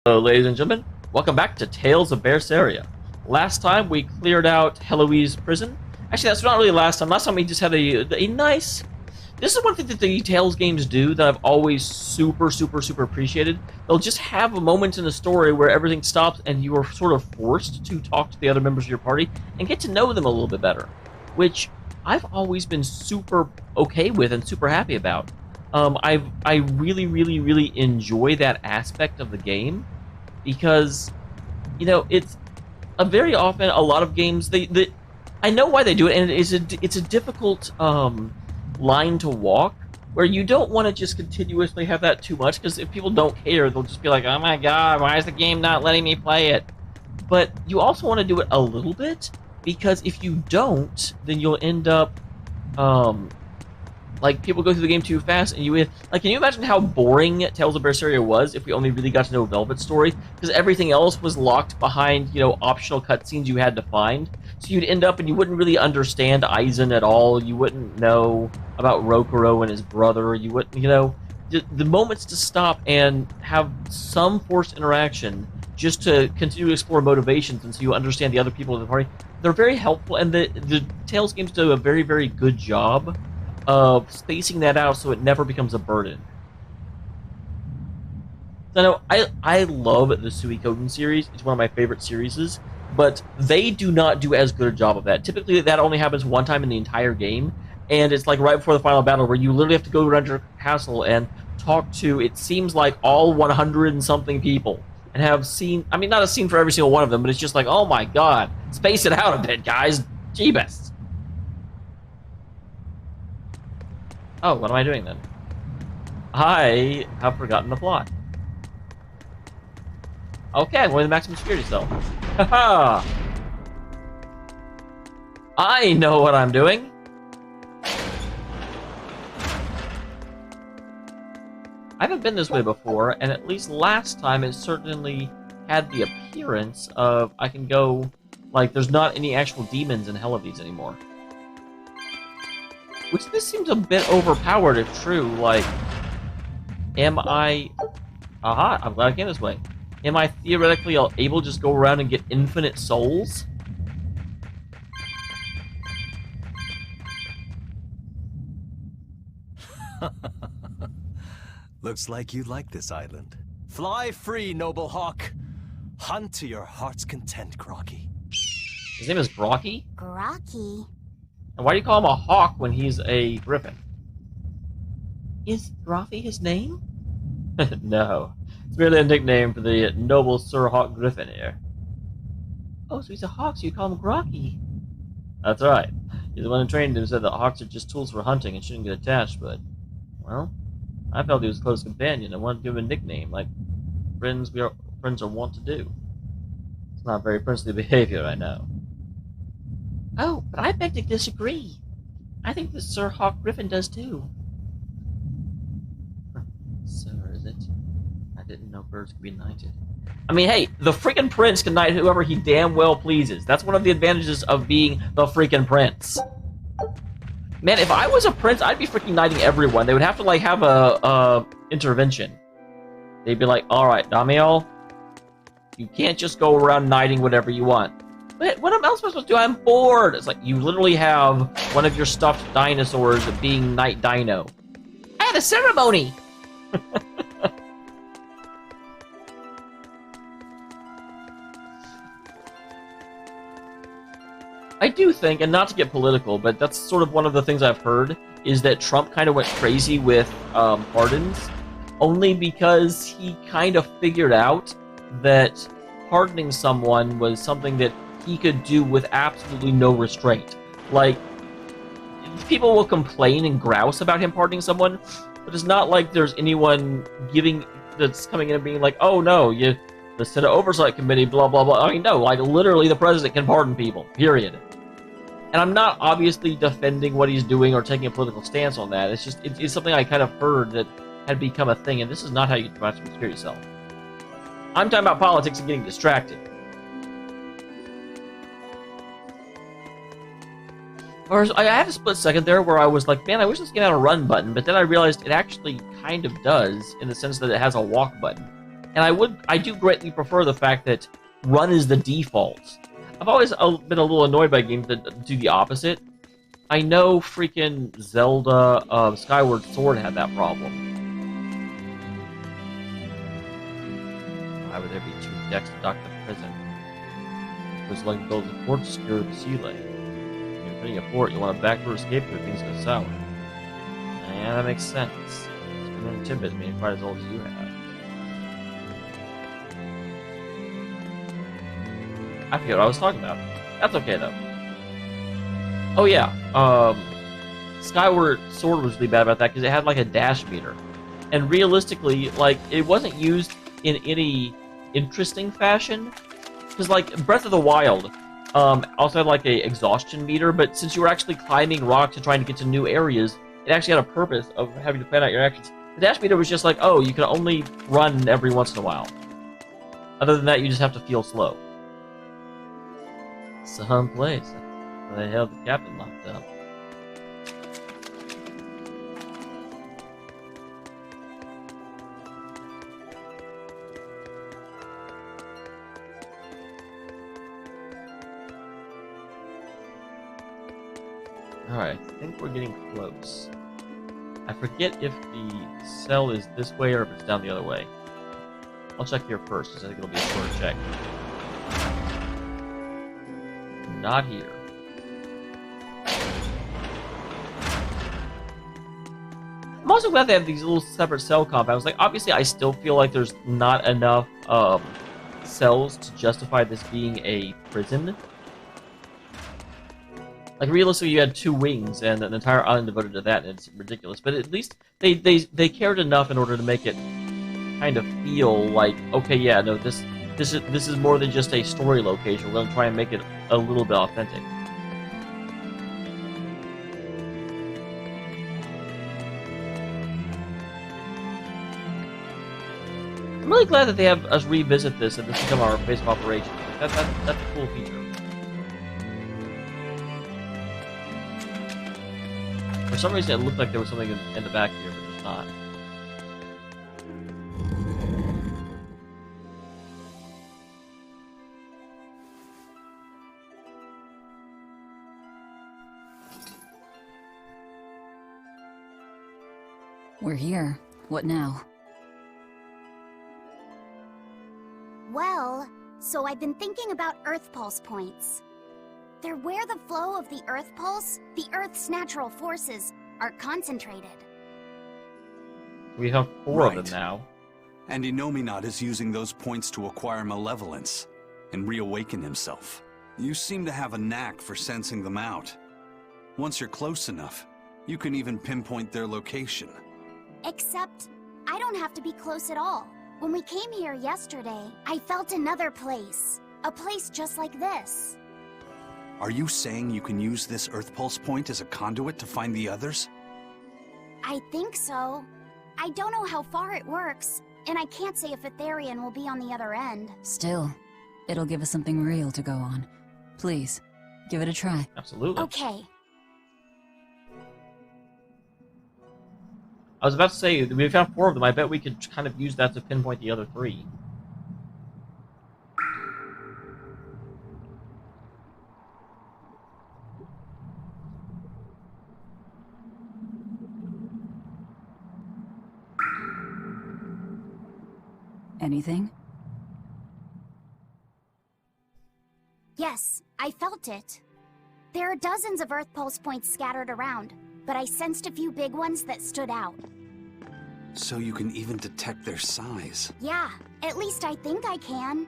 Hello, ladies and gentlemen. Welcome back to Tales of Berseria. Last time we cleared out Heloise prison. Actually, that's not really last time. Last time we just had a nice... This is one thing that the Tales games do that I've always super appreciated. They'll just have a moment in the story where everything stops and you are sort of forced to talk to the other members of your party and get to know them a little bit better, which I've always been super okay with and super happy about. I really enjoy that aspect of the game because, you know, it's very often a lot of games I know why they do it, and it's a difficult line to walk where you don't want to just continuously have that too much, because if people don't care, they'll just be like, oh my god, why is the game not letting me play it? But you also want to do it a little bit, because if you don't, then you'll end up like, people go through the game too fast, and like, can you imagine how boring Tales of Berseria was if we only really got to know Velvet's story? Because everything else was locked behind, you know, optional cutscenes you had to find. So you'd end up and you wouldn't really understand Eizen at all. You wouldn't know about Rokuro and his brother. You wouldn't, you know, the moments to stop and have some forced interaction just to continue to explore motivations and so you understand the other people in the party, they're very helpful, and the Tales games do a very good job of spacing that out so it never becomes a burden. So I love the Suikoden series. It's one of my favorite series, but they do not do as good a job of that. Typically, that only happens one time in the entire game, and it's like right before the final battle where you literally have to go around your castle and talk to, it seems like, all 100 and something people, and have seen, I mean, not a scene for every single one of them, but it's just like, oh my god, space it out a bit, guys. Jeebus. Oh, what am I doing then? I have forgotten the plot. Okay, I'm going to the maximum security cell. Haha! I know what I'm doing! I haven't been this way before, and at least last time it certainly had the appearance of I can go, like, there's not any actual demons in Heloise anymore. Which, this seems a bit overpowered if true, like, am I... Aha, I'm glad I came this way. Am I theoretically able to just go around and get infinite souls? Looks like you like this island. Fly free, noble hawk. Hunt to your heart's content, Groggy. His name is Groggy? Groggy? And why do you call him a hawk when he's a griffin? Is Groggy his name? No. It's merely a nickname for the noble Sir Hawk Griffin here. Oh, so he's a hawk, so you call him Groggy. That's right. He's the one who trained him, said that hawks are just tools for hunting and shouldn't get attached, but, well, I felt he was a close companion. I wanted to give him a nickname, like friends are wont to do. It's not very princely behavior, I know. Oh, but I beg to disagree. I think that Sir Hawk Griffin does too. Sir, is it? I didn't know birds could be knighted. I mean, hey, the freaking prince can knight whoever he damn well pleases. That's one of the advantages of being the freaking prince. Man, if I was a prince, I'd be freaking knighting everyone. They would have to, like, have a intervention. They'd be like, alright, Damiel, you can't just go around knighting whatever you want. But what else am I supposed to do? I'm bored! It's like, you literally have one of your stuffed dinosaurs being Knight Dino. I have a ceremony! I do think, and not to get political, but that's sort of one of the things I've heard, is that Trump kind of went crazy with pardons, only because he kind of figured out that pardoning someone was something that he could do with absolutely no restraint. Like, people will complain and grouse about him pardoning someone, but it's not like there's anyone that's coming in and being like, oh no, the Senate Oversight Committee, blah blah blah. I mean, no, like, literally the president can pardon people, period. And I'm not obviously defending what he's doing or taking a political stance on that. It's just, it's something I kind of heard that had become a thing, and this is not how you get to maximum security cell. I'm talking about politics and getting distracted. Or I had a split second there where I was like, man, I wish this game had a run button, but then I realized it actually kind of does, in the sense that it has a walk button. And I do greatly prefer the fact that run is the default. I've always been a little annoyed by games that do the opposite. I know freaking Zelda Skyward Sword had that problem. Why would there be 2 decks to dock the prison? Because like build a fort to secure the sea lane. If you're putting a fort, you want a backdoor escape if things go sour. Yeah, that makes sense. It's been in tidbits being quite as old as you have. I forget what I was talking about. That's okay though. Oh yeah, Skyward Sword was really bad about that because it had like a dash meter, and realistically, like it wasn't used in any interesting fashion. Because like Breath of the Wild, also had like a exhaustion meter, but since you were actually climbing rocks and trying to get to new areas, it actually had a purpose of having to plan out your actions. The dash meter was just like, oh, you can only run every once in a while. Other than that, you just have to feel slow. Someplace. Where the hell the captain locked up? Alright, I think we're getting close. I forget if the cell is this way or if it's down the other way. I'll check here first, because I think it'll be a shorter check. Not here. I'm also glad they have these little separate cell compounds. Like, obviously, I still feel like there's not enough cells to justify this being a prison. Like, realistically, you had 2 wings and an entire island devoted to that, and it's ridiculous. But at least they cared enough in order to make it kind of feel like, okay, yeah, no, this is more than just a story location. We're going to try and make it a little bit authentic. I'm really glad that they have us revisit this and this become our base of operations. Like, that's a cool feature. For some reason, it looked like there was something in the back here, but there's not. We're here. What now? Well, so I've been thinking about Earth Pulse points. They're where the flow of the Earth Pulse, the Earth's natural forces, are concentrated. We have 4 of Right. them now. And Inominat is using those points to acquire malevolence and reawaken himself. You seem to have a knack for sensing them out. Once you're close enough, you can even pinpoint their location. Except, I don't have to be close at all. When we came here yesterday, I felt another place. A place just like this. Are you saying you can use this Earth Pulse point as a conduit to find the others? I think so. I don't know how far it works, and I can't say if Etherian will be on the other end. Still, it'll give us something real to go on. Please, give it a try. Absolutely. Okay. I was about to say, we found 4 of them. I bet we could kind of use that to pinpoint the other 3. Anything? Yes, I felt it. There are dozens of Earth Pulse points scattered around, but I sensed a few big ones that stood out. So you can even detect their size. Yeah, at least I think I can.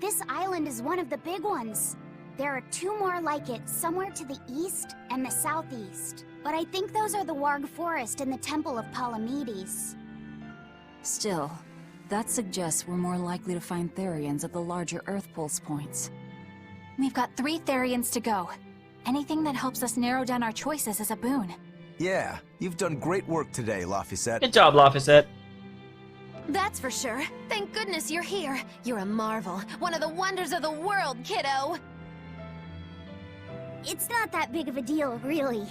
This island is one of the big ones. There are 2 more like it somewhere to the east and the southeast. But I think those are the Warg Forest and the Temple of Palamedes. Still, that suggests we're more likely to find Therians at the larger Earth Pulse points. We've got 3 Therians to go. Anything that helps us narrow down our choices is a boon. Yeah, you've done great work today, Laphicet. Good job, Laphicet. That's for sure. Thank goodness you're here. You're a marvel. One of the wonders of the world, kiddo! It's not that big of a deal, really.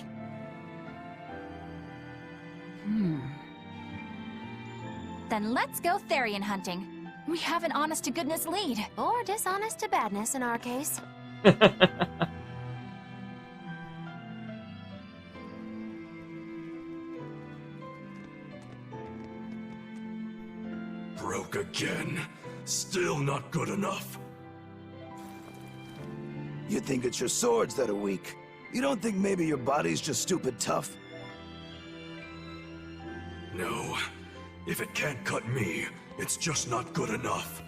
Then let's go Therian hunting. We have an honest-to-goodness lead. Or dishonest to badness in our case. Broke again. Still not good enough. You think it's your swords that are weak. You don't think maybe your body's just stupid tough? No. If it can't cut me, it's just not good enough.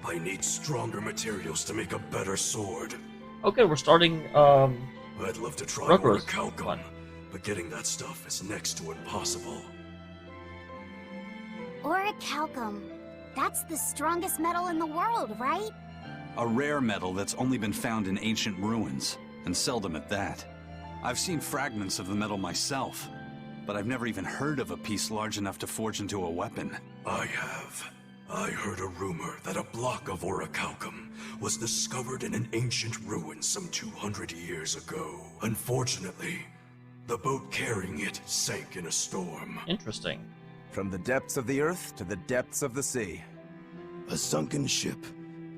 I need stronger materials to make a better sword. Okay, we're starting, I'd love to try Rugros. orichalcum, but getting that stuff is next to impossible. Orichalcum. That's the strongest metal in the world, right? A rare metal that's only been found in ancient ruins, and seldom at that. I've seen fragments of the metal myself, but I've never even heard of a piece large enough to forge into a weapon. I have. I heard a rumor that a block of orichalcum was discovered in an ancient ruin some 200 years ago. Unfortunately, the boat carrying it sank in a storm. interesting. From the depths of the earth to the depths of the sea. A sunken ship.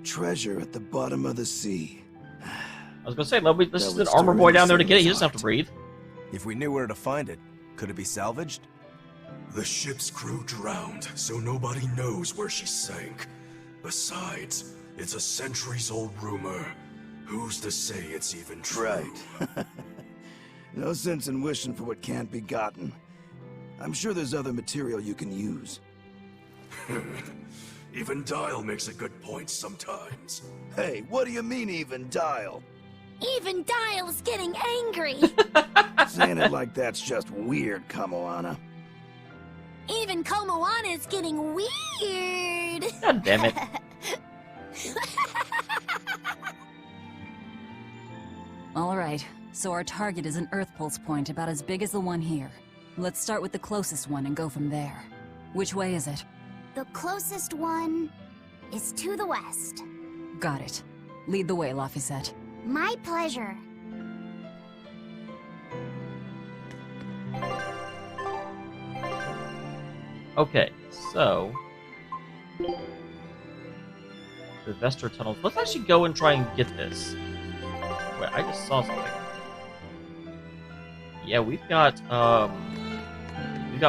Treasure at the bottom of the sea. I was gonna say, this is an was armor boy during down there to the get it. He doesn't have to resort. breathe. If we knew where to find it, could it be salvaged? The ship's crew drowned, so nobody knows where she sank. Besides, it's a centuries-old rumor. Who's to say it's even true? Right. No sense in wishing for what can't be gotten. I'm sure there's other material you can use. Even Dial makes a good point sometimes. Hey, what do you mean even Dial? Even Dial's getting angry. Saying it like that's just weird, Kamoana. Even Komoana's getting weird. God damn it. All right, so our target is an Earth Pulse point about as big as the one here. Let's start with the closest one and go from there. Which way is it? The closest one is to the west. Got it. Lead the way, Laphicet. My pleasure. Okay, so the Vestor tunnels. Let's actually go and try and get this. Wait, I just saw something. Yeah, we've got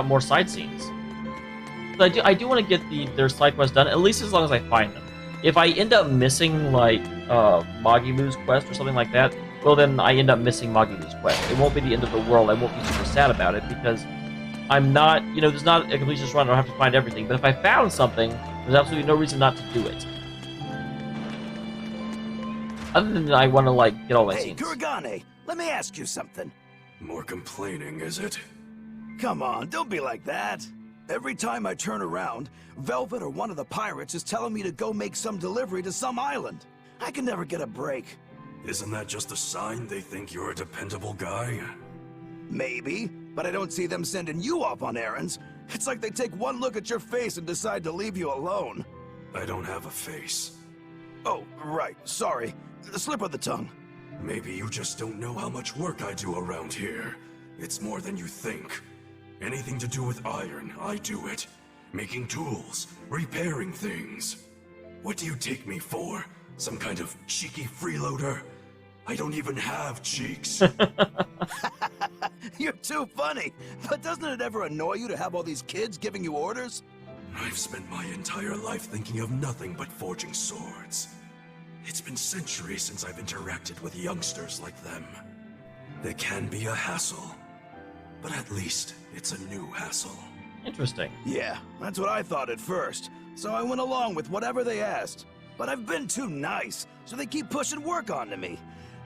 more side scenes. But I do want to get their side quests done, at least as long as I find them. If I end up missing like Magimu's quest or something like that, well then I end up missing Magimu's quest. It won't be the end of the world. I won't be super sad about it because I'm not, there's not a complete run. I don't have to find everything. But if I found something, there's absolutely no reason not to do it. Other than I want to like get all my Hey, scenes. Kuragane, let me ask you something. More complaining, is it? Come on, don't be like that. Every time I turn around, Velvet or one of the pirates is telling me to go make some delivery to some island. I can never get a break. Isn't that just a sign they think you're a dependable guy? Maybe, but I don't see them sending you off on errands. It's like they take one look at your face and decide to leave you alone. I don't have a face. Oh, right, sorry. The slip of the tongue. Maybe you just don't know how much work I do around here. It's more than you think. Anything to do with iron, I do it. Making tools, repairing things. What do you take me for? Some kind of cheeky freeloader? I don't even have cheeks. You're too funny. But doesn't it ever annoy you to have all these kids giving you orders? I've spent my entire life thinking of nothing but forging swords. It's been centuries since I've interacted with youngsters like them. They can be a hassle, but at least it's a new hassle. Interesting. Yeah, that's what I thought at first. So I went along with whatever they asked. But I've been too nice, so they keep pushing work onto me.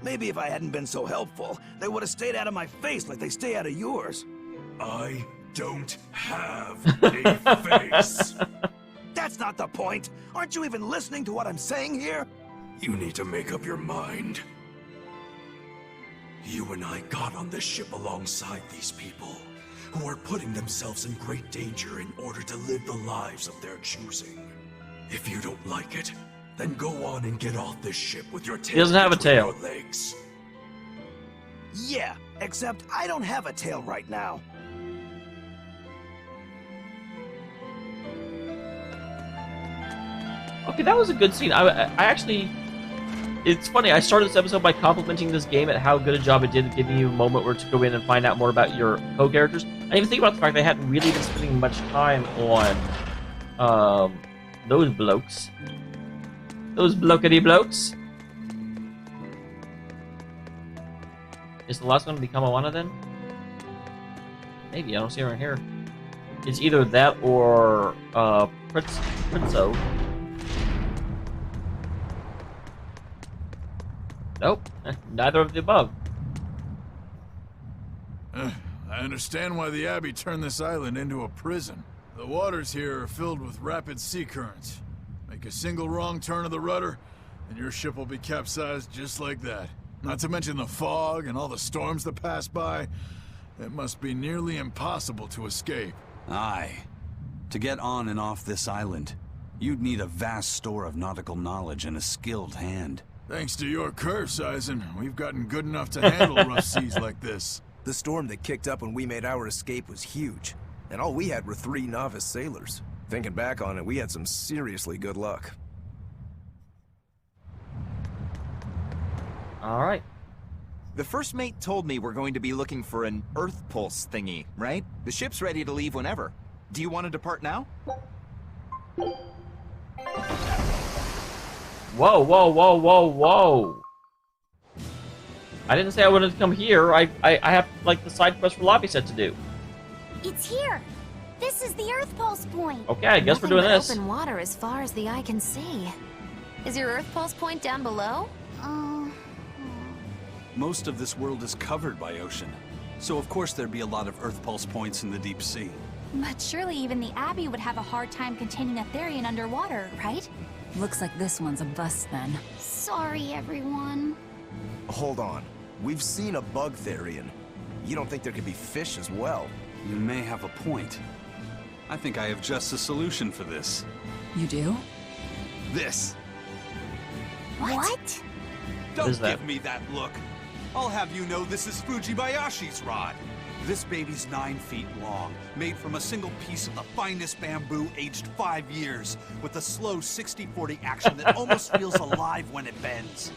Maybe if I hadn't been so helpful, they would have stayed out of my face like they stay out of yours. I don't have a face. That's not the point. Aren't you even listening to what I'm saying here? You need to make up your mind. You and I got on this ship alongside these people, who are putting themselves in great danger in order to live the lives of their choosing. If you don't like it, then go on and get off this ship with your tail. He doesn't have a between tail. your legs. Yeah, except I don't have a tail right now. Okay, that was a good scene. I actually... It's funny, I started this episode by complimenting this game at how good a job it did at giving you a moment where to go in and find out more about your co-characters. I didn't even think about the fact they hadn't really been spending much time on those blokes. Those blokety blokes. Is the last one to become Awana then? Maybe, I don't see her in here. It's either that or Prinzo. Nope, neither of the above. I understand why the Abbey turned this island into a prison. The waters here are filled with rapid sea currents. Make a single wrong turn of the rudder, and your ship will be capsized just like that. Not to mention the fog and all the storms that pass by. It must be nearly impossible to escape. Aye. To get on and off this island, you'd need a vast store of nautical knowledge and a skilled hand. Thanks to your curse, Eizen, we've gotten good enough to handle rough seas like this. The storm that kicked up when we made our escape was huge, and all we had were 3 novice sailors. Thinking back on it, we had some seriously good luck. Alright. The first mate told me we're going to be looking for an Earth Pulse thingy, right? The ship's ready to leave whenever. Do you want to depart now? Whoa, whoa, whoa, whoa, whoa. I didn't say I wanted to come here. I have, like, the side quest for Laphicet to do. It's here! This is the Earth Pulse point! Okay, I guess Nothing we're doing but this. open water as far as the eye can see. Is your Earth Pulse point down below? Most of this world is covered by ocean, so of course there'd be a lot of Earth Pulse points in the deep sea. But surely even the Abbey would have a hard time containing a Therian underwater, right? Looks like this one's a bust then. Sorry, everyone. Hold on. We've seen a bug Therian. You don't think there could be fish as well? You may have a point. I think I have just a solution for this. You do? This. What? What is Don't that? give me that look. I'll have you know this is Fujibayashi's rod. This baby's 9 feet long, made from a single piece of the finest bamboo, aged 5 years, with a slow 60-40 action that almost feels alive when it bends.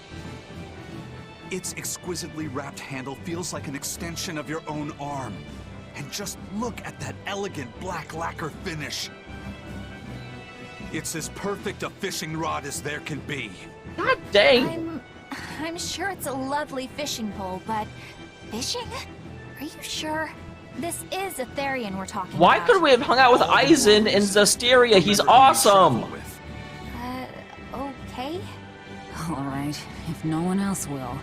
Its exquisitely wrapped handle feels like an extension of your own arm. And just look at that elegant black lacquer finish. It's as perfect a fishing rod as there can be. God dang! I'm sure it's a lovely fishing pole, but fishing? Are you sure? This is a Therian we're talking Why about. couldn't we have hung out with Eizen in Zestiria? He's awesome! Okay. Alright, if no one else will,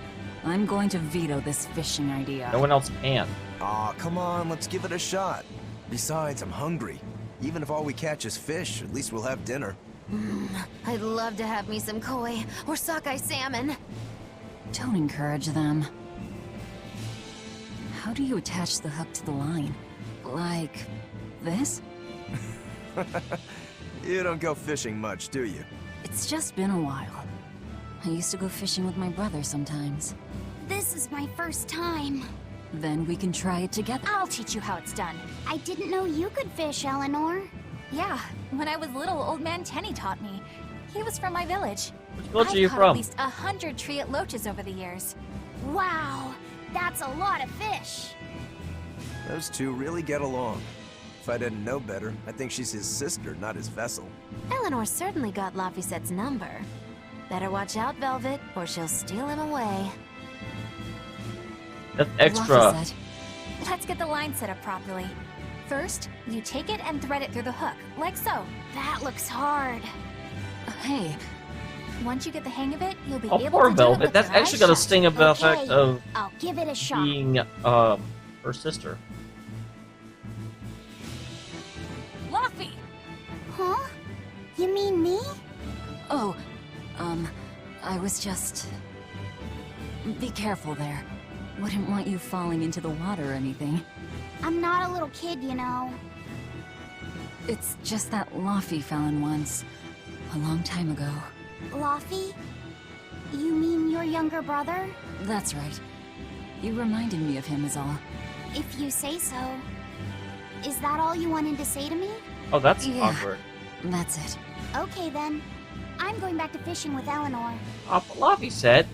I'm going to veto this fishing idea. No one else can. Aw, come on, let's give it a shot. Besides, I'm hungry. Even if all we catch is fish, at least we'll have dinner. I'd love to have me some koi or sockeye salmon. Don't encourage them. How do you attach the hook to the line? Like this? You don't go fishing much, do you? It's just been a while. I used to go fishing with my brother sometimes. This is my first time. Then we can try it together. I'll teach you how it's done. I didn't know you could fish, Eleanor. Yeah, when I was little, Old Man Tenny taught me. He was from my village. Which village I've are you caught from? At least 100 triot loaches over the years. Wow, that's a lot of fish. Those two really get along. If I didn't know better, I think she's his sister, not his vessel. Eleanor certainly got Laphicet's number. Better watch out, Velvet, or she'll steal him away. That's extra. Laphicet. Let's get the line set up properly. First, you take it and thread it through the hook, like so. That looks hard. Hey, Once you get the hang of it, you'll be Oh, able poor to do it Velvet. with That's your eyes actually got a shut. sting of the effect Okay, of I'll give it a shot. being her sister. Laphie! Huh? You mean me? oh, I was just... Be careful there. Wouldn't want you falling into the water or anything. I'm not a little kid, you know. It's just that Laphie fell in once. A long time ago. Laphie? You mean your younger brother? That's right. You reminded me of him is all. If you say so. Is that all you wanted to say to me? Oh, that's Yeah. awkward. That's it. Okay then. I'm going back to fishing with Eleanor. Laphicet?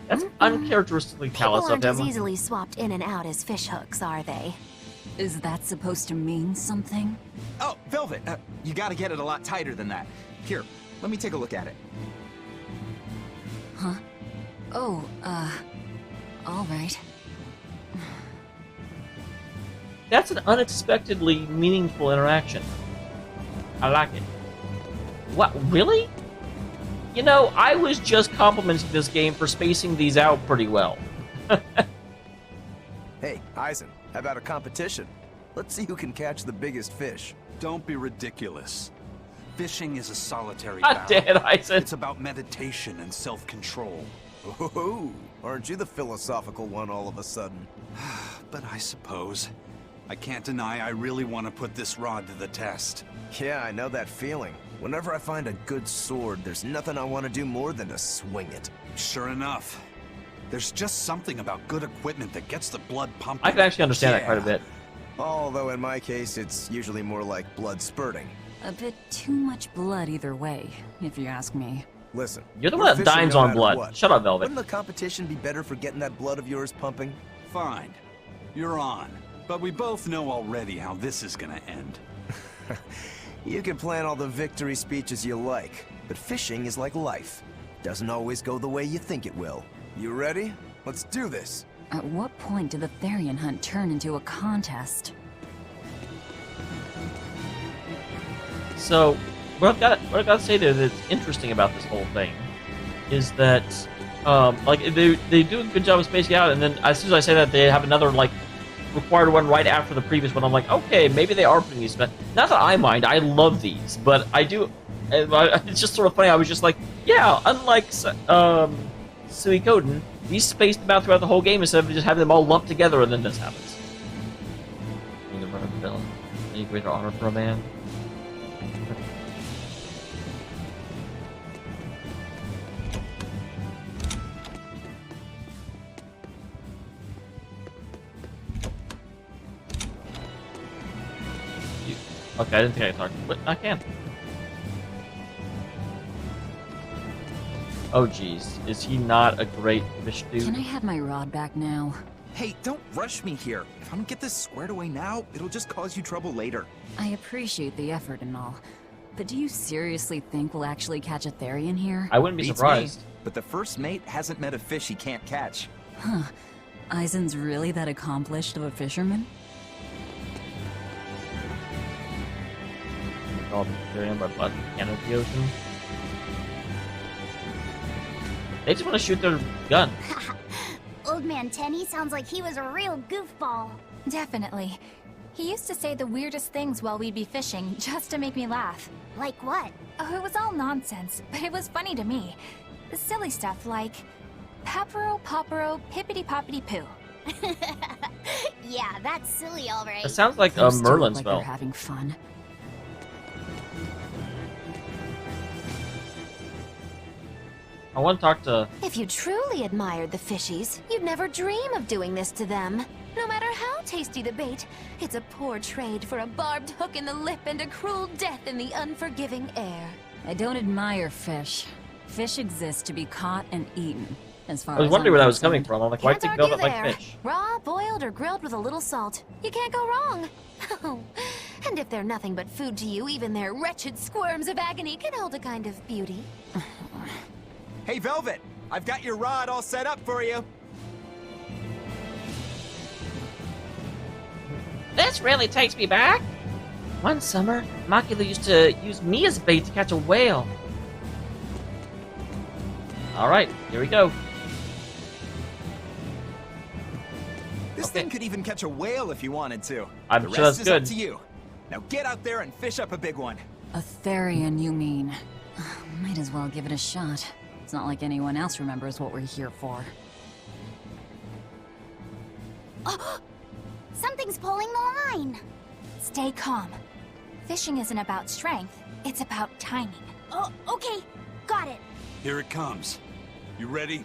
That's uncharacteristically People callous of aren't as him. easily swapped in and out as fish hooks, are they? Is that supposed to mean something? Oh, Velvet, you gotta get it a lot tighter than that. Here, let me take a look at it. Huh? Oh, all right. That's an unexpectedly meaningful interaction. I like it. What, really? You know, I was just complimenting this game for spacing these out pretty well. Hey, Eizen, how about a competition? Let's see who can catch the biggest fish. Don't be ridiculous. Fishing is a solitary God battle. damn it, Eizen. It's about meditation and self-control. Ooh, aren't you the philosophical one all of a sudden? But I suppose. I can't deny I really want to put this rod to the test. Yeah, I know that feeling. Whenever I find a good sword, there's nothing I want to do more than to swing it. Sure enough. There's just something about good equipment that gets the blood pumping. I can actually understand that quite a bit. Although in my case, it's usually more like blood spurting. A bit too much blood either way, if you ask me. Listen, You're the we're one that fishing dines no on matter blood. what. Shut up, Velvet. Wouldn't the competition be better for getting that blood of yours pumping? Fine. You're on. But we both know already how this is gonna end. You can plan all the victory speeches you like, but fishing is like life. Doesn't always go the way you think it will. You ready? Let's do this. At what point did the Therian hunt turn into a contest? So, what I gotta say there that's interesting about this whole thing is that, like, they do a good job of spacing out, and then as soon as I say that, they have another, like, required one right after the previous one. I'm like, okay, maybe they are putting these. But not that I mind. I love these, but I do. It's just sort of funny. I was just like, yeah, unlike Suikoden, these spaced them out throughout the whole game instead of just having them all lumped together, and then this happens. Neither run of villain, any greater honor for a man. Okay, I didn't think I could talk, but I can. Oh jeez, is he not a great fish dude? Can I have my rod back now? Hey, don't rush me here. If I don't get this squared away now, it'll just cause you trouble later. I appreciate the effort and all, but do you seriously think we'll actually catch a Therian here? I wouldn't be Beats surprised. me, but the first mate hasn't met a fish he can't catch. Huh. Eizen's really that accomplished of a fisherman? Called Berseria, but left the can of the ocean. They just want to shoot their gun. Old Man Tenny sounds like he was a real goofball. Definitely. He used to say the weirdest things while we'd be fishing, just to make me laugh. Like what? Oh, it was all nonsense, but it was funny to me. Silly stuff like, Papero, Popero, Pippity-Poppity-Poo. Yeah, that's silly, alright. It sounds like a Those two look Merlin like spell. they're having fun. I want to talk to. If you truly admired the fishies, you'd never dream of doing this to them. No matter how tasty the bait, it's a poor trade for a barbed hook in the lip and a cruel death in the unforgiving air. I don't admire fish. Fish exist to be caught and eaten, as far I was as wondering I'm where that was concerned. coming from. I'm like, why Can't think argue Velvet like there. fish? Raw, boiled, or grilled with a little salt. You can't go wrong. Oh, and if they're nothing but food to you, even their wretched squirms of agony can hold a kind of beauty. Hey, Velvet! I've got your rod all set up for you. This really takes me back. One summer, Makila used to use me as bait to catch a whale. Alright, here we go. This Okay. thing could even catch a whale if you wanted to. I'm the sure rest that's is up good. to you. Now get out there and fish up a big one. A Therian, you mean? Might as well give it a shot. It's not like anyone else remembers what we're here for. Something's pulling the line. Stay calm. Fishing isn't about strength, it's about timing. Oh, okay. Got it. Here it comes. You ready?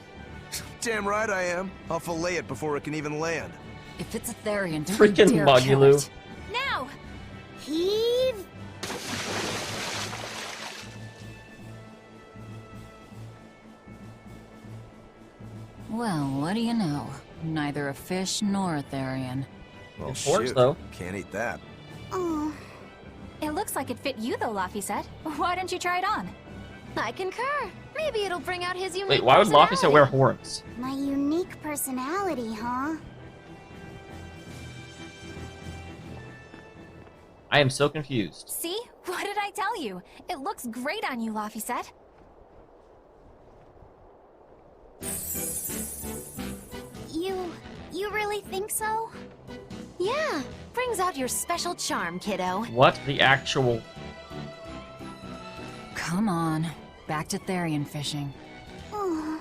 Damn right I am. I'll fillet it before it can even land. If it's a Therian, don't Freaking you dare kill Magulu. it. Now! Heave. Well, what do you know? Neither a fish nor a Therian. Well, It works, shoot. though. Can't eat that. Oh, It looks like it fit you though, Laphicet. Why don't you try it on? I concur. Maybe it'll bring out his unique Wait, why would Laphicet wear horns? my unique personality, huh? I am so confused. See? What did I tell you? It looks great on you, Laphicet. You really think so? Yeah, brings out your special charm, kiddo. What the actual... Come on, back to Therian fishing. Oh.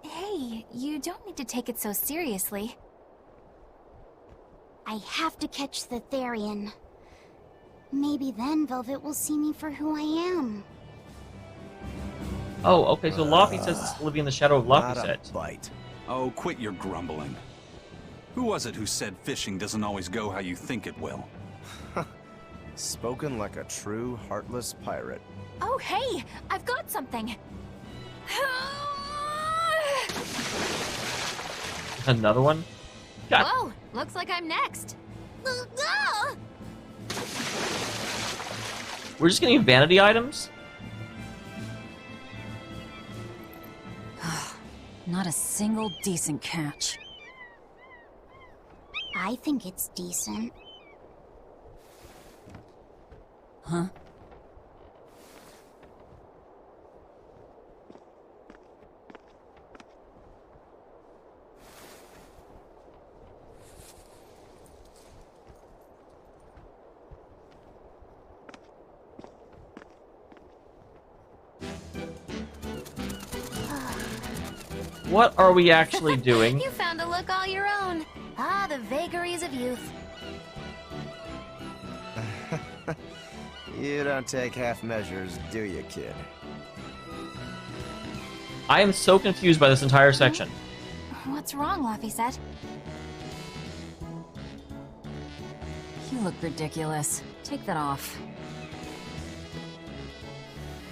Hey, you don't need to take it so seriously. I have to catch the Therian. Maybe then Velvet will see me for who I am. Oh, okay, so Laphicet's living in the shadow of Not a Laphicet. bite. Oh, quit your grumbling. Who was it who said fishing doesn't always go how you think it will? Spoken like a true, heartless pirate. Oh, hey! I've got something! Another one? God, Whoa, looks like I'm next. we're just getting vanity items? Not a single decent catch. I think it's decent. Huh? What are we actually doing? You found a look all your own. Ah, the vagaries of youth. You don't take half measures, do you, kid? I am so confused by this entire section. What's wrong, Laphicet? You look ridiculous. Take that off.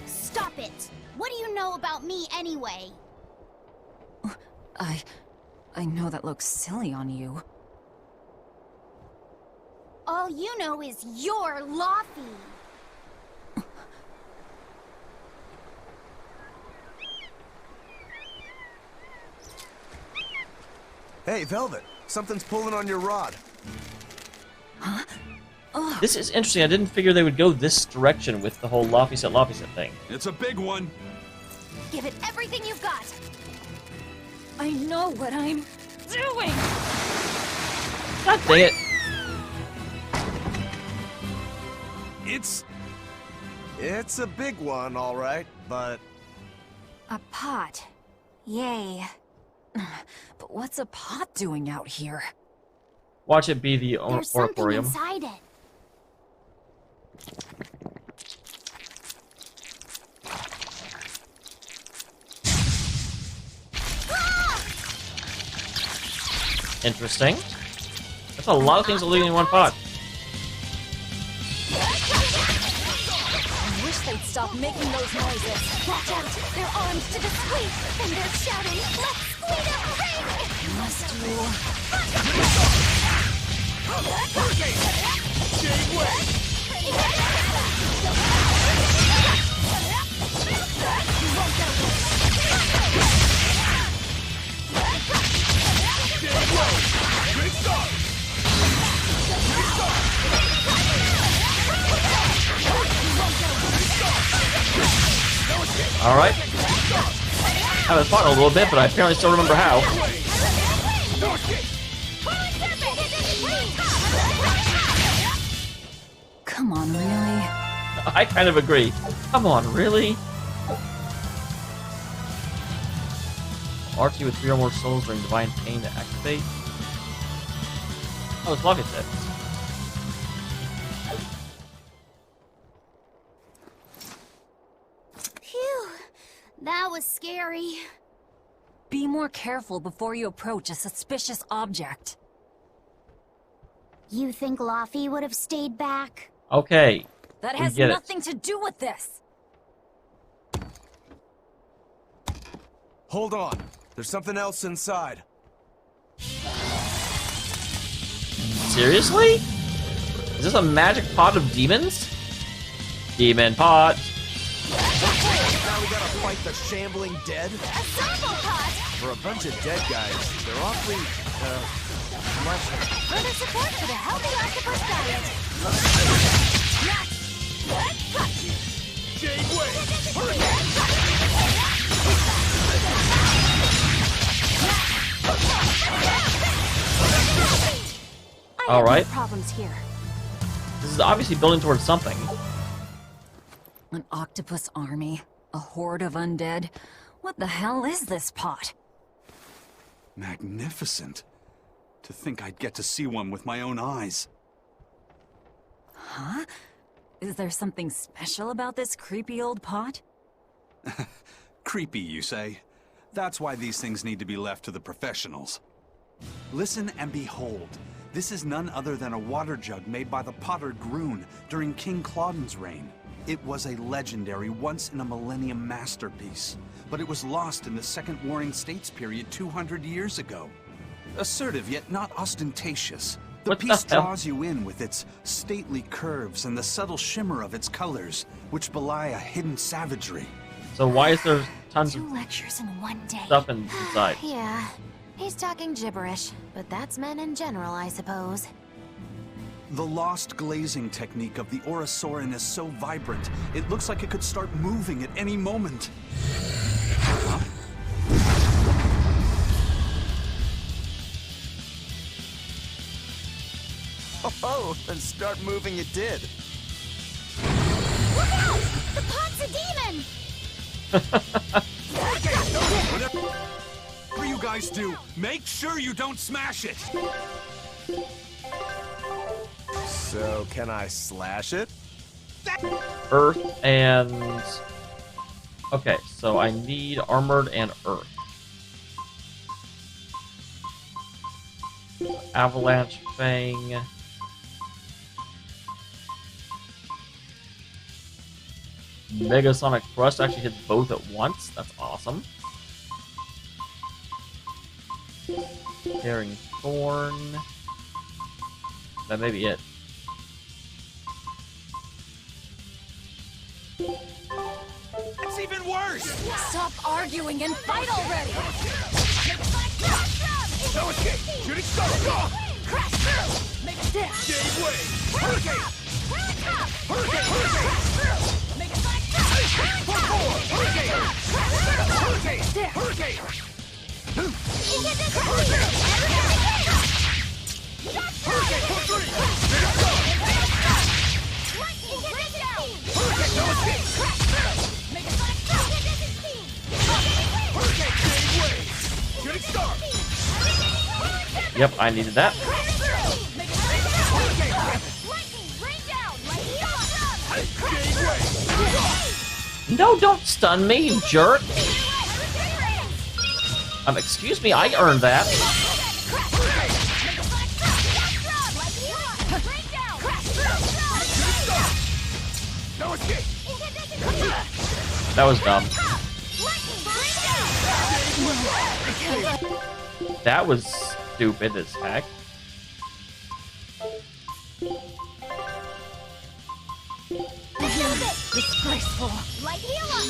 Stop it! What do you know about me anyway? I know that looks silly on you. All you know is you're Laffy. Hey, Velvet! Something's pulling on your rod. This is interesting. I didn't figure they would go this direction with the whole Laphicet thing. It's a big one. Give it everything you've got! I know what I'm doing! God dang it. It's a big one, all right, but A pot. Yay. But what's a pot doing out here? Watch it be the There's something Orporium. inside it. Interesting. That's a lot of things living in one pot. I wish they'd stop making those noises. Watch out! They're armed to the squeak! And they're shouting, "Let's squeak a ring!" Must you... Alright. Haven't fought in a little bit, but I apparently still remember how. Come on, really? I kind of agree. Come on, really? RT with 3 or more souls during divine pain to activate. Oh, it's Laphicet. Phew, that was scary. Be more careful before you approach a suspicious object. You think Laffy would have stayed back? Okay. That we has get it. nothing to do with this. Hold on. There's something else inside. Seriously? Is this a magic pot of demons? Demon pot. Now we gotta fight the shambling dead? A Zombo pot! For a bunch of dead guys, they're awfully, fleshy. Further support for the healthy octopus diet. All right. No problems here. This is obviously building towards something. An octopus army? A horde of undead? What the hell is this pot? Magnificent. To think I'd get to see one with my own eyes. Huh? Is there something special about this creepy old pot? Creepy, you say? That's why these things need to be left to the professionals. Listen and behold. This is none other than a water jug made by the potter Groon during King Clauden's reign. It was a legendary, once-in-a-millennium masterpiece, but it was lost in the Second Warring States period 200 years ago. Assertive, yet not ostentatious. The What the piece hell? draws you in with its stately curves and the subtle shimmer of its colors, which belie a hidden savagery. So why is there tons of 2 lectures in one day. stuff inside? Yeah, he's talking gibberish, but that's men in general, I suppose. The lost glazing technique of the Orosaurin is so vibrant, it looks like it could start moving at any moment. Huh? Oh, and start moving it did. Look out! The pot's a demon! Whatever you guys do, make sure you don't smash it! So, can I slash it? Earth and... Okay, so I need armored and earth. Avalanche Fang. Megasonic Thrust actually hits both at once. That's awesome. Tearing Thorn. That may be it. It's even worse! Stop arguing and fight already! No escape! Shooting star! Crash through! Make it down! Gave way! Hurricane! Hurricane! Make it back down! Hurricane! Hurricane! Hurricane! Hurricane! For 3! Lightning! Bring down! Hurricane! No escape! Make it back down! Hurricane! Gave way! Shooting star! Yep, I needed that. Make it back down! Lightning! Rain down! Gave way! No, don't stun me, you jerk! Excuse me, I earned that. No escape! That was dumb. That was stupid as heck. Disgraceful. Light healer!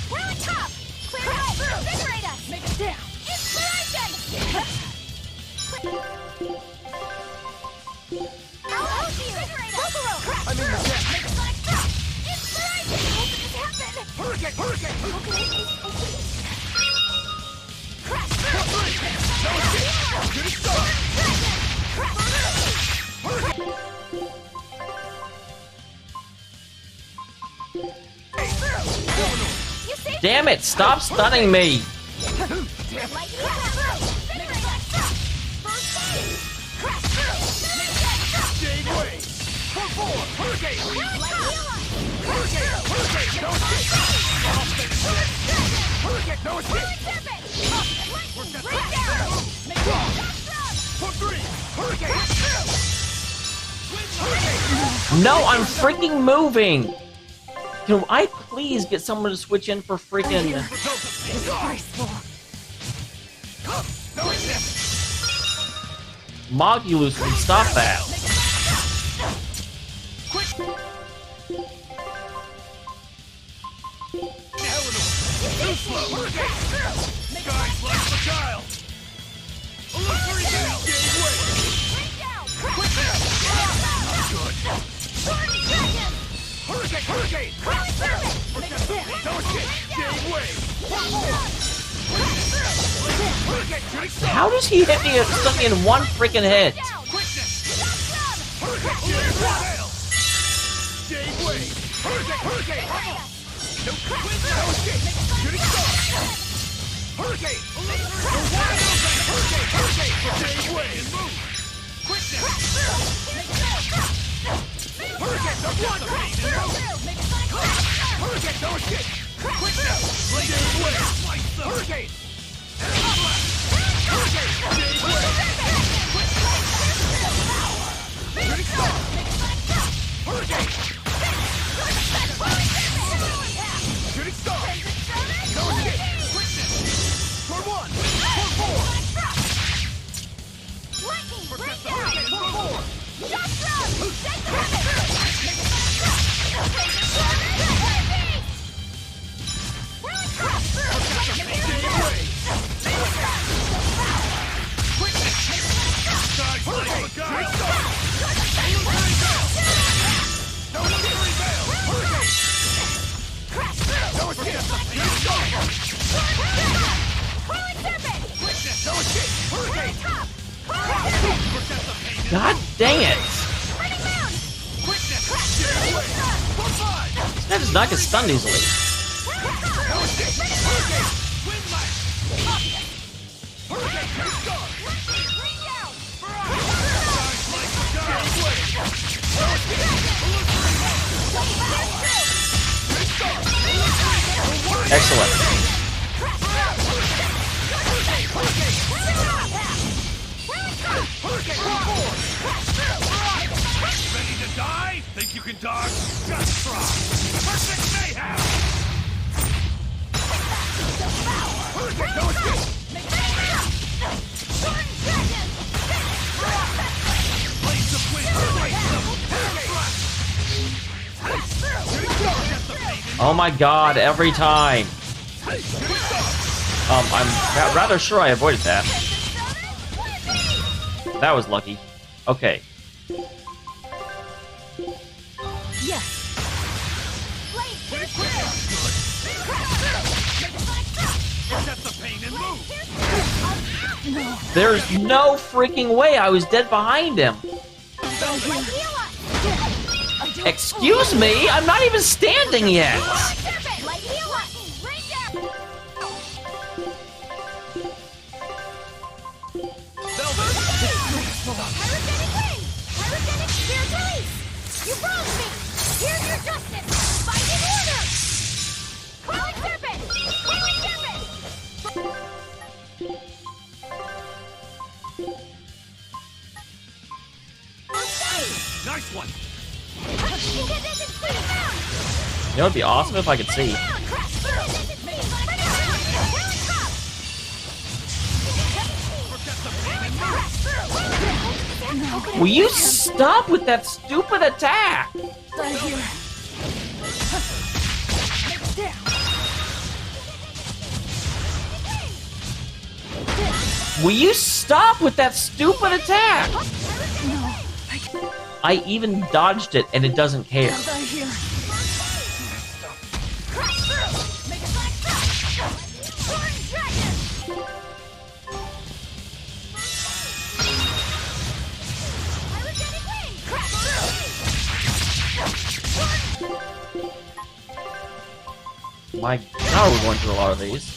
We're on top! Clear it out! Invigorate us! Make it down! Inspiration! I'll help you! Invigorate us! I'm in the deck! Make it back up! Inspiration! What did this happen? Hurricane! Hurricane! Crash! No escape! Shooting star! You saved Damn it, stop stunning me! Light healer! Invigorate us! First aid! Crash through! Gave way! For 4! Hurricane! Light healer! Hurricane! Hurricane! No escape! Hurricane! No escape! Lightning! Rain down! Make it For 3! Hurricane! No, I'm freaking moving! Can I please get someone to switch in for freaking... Mogulus can stop that. Guys like the child! How does he hit me stuck me in one freaking hit? God dang it! That does not get stunned easily. Excellent. Ready to die? Think you can dodge? Just try! Perfect mayhem! Oh my god, every time. I'm rather sure I avoided that. That was lucky. Okay. There's no freaking way I was dead behind him. Excuse me? I'm not even standing yet. You wronged me! Here's your justice! Fight in order! Crawling serpent! Crawling serpent! Nice one! You know, it'd be awesome if I could see. Will you stop with that stupid attack? Will you stop with that stupid attack? I even dodged it and it doesn't care. My God, we're going through a lot of these.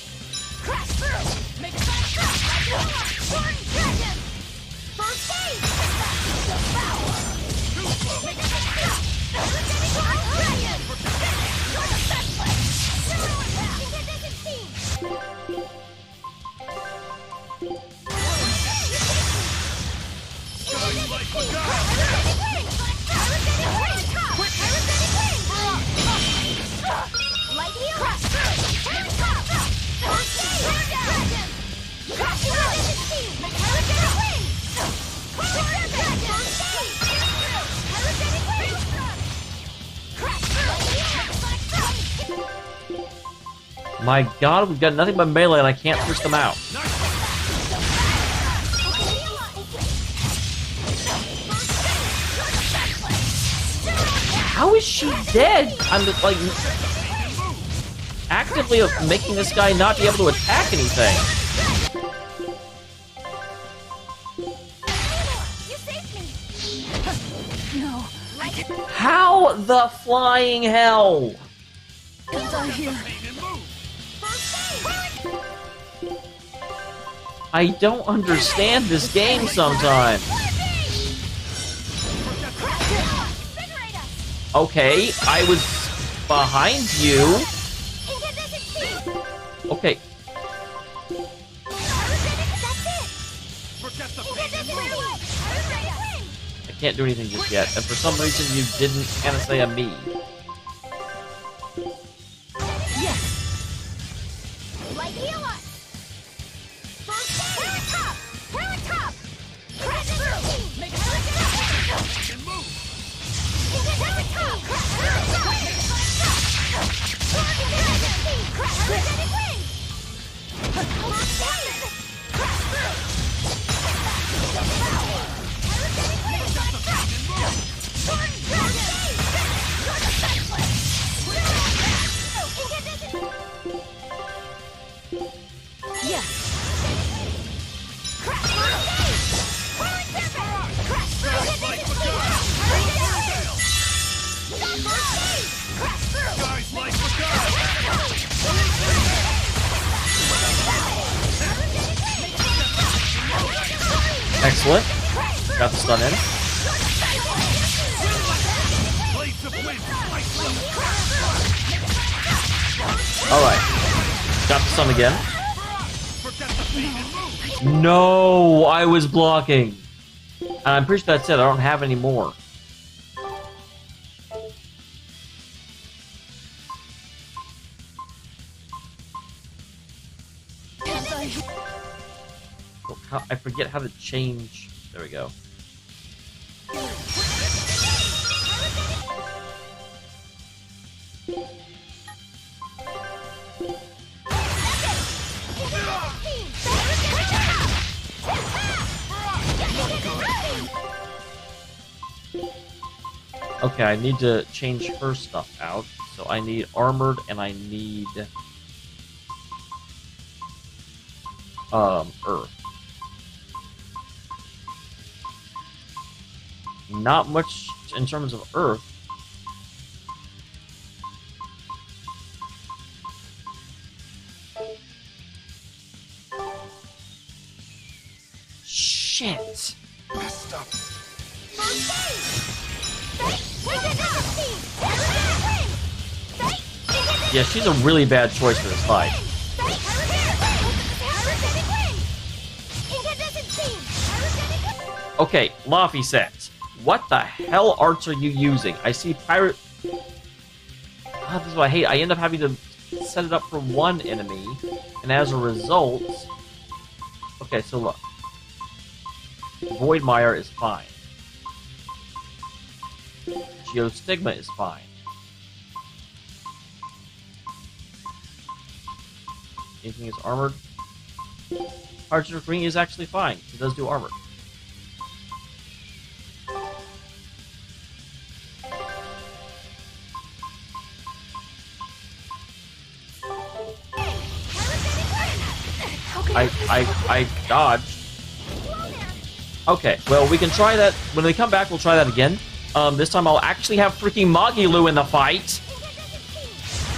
My god, we've got nothing but melee and I can't push them out. How is she dead? I'm just, like, actively making this guy not be able to attack anything. How the flying hell? I don't understand this game sometimes. Okay, I was behind you. Okay. I can't do anything just yet, and for some reason you didn't Panacea me. Excellent. Got the stun in. Alright. Got the stun again. No, I was blocking. And I'm pretty sure that's it. I don't have any more. I forget how to change. There we go. Okay, I need to change her stuff out. So I need armored and I need earth. Not much in terms of earth. Shit. Messed up. Yeah, she's a really bad choice for this fight. Okay, Laphicet. What the hell arts are you using? I see pirate... God, this is what I hate. I end up having to set it up for one enemy, and as a result... Okay, so look. Void Mire is fine. Geostigma is fine. Anything is armored. Archer Green is actually fine. He does do armor. I dodged. Okay, well, we can try that. When we come back, we'll try that again. This time I'll actually have freaking Magilu in the fight.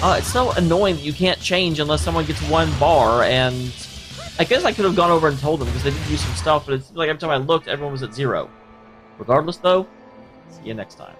It's so annoying that you can't change unless someone gets one bar, and I guess I could have gone over and told them because they did use some stuff, but it's like every time I looked, everyone was at 0. Regardless, though, see you next time.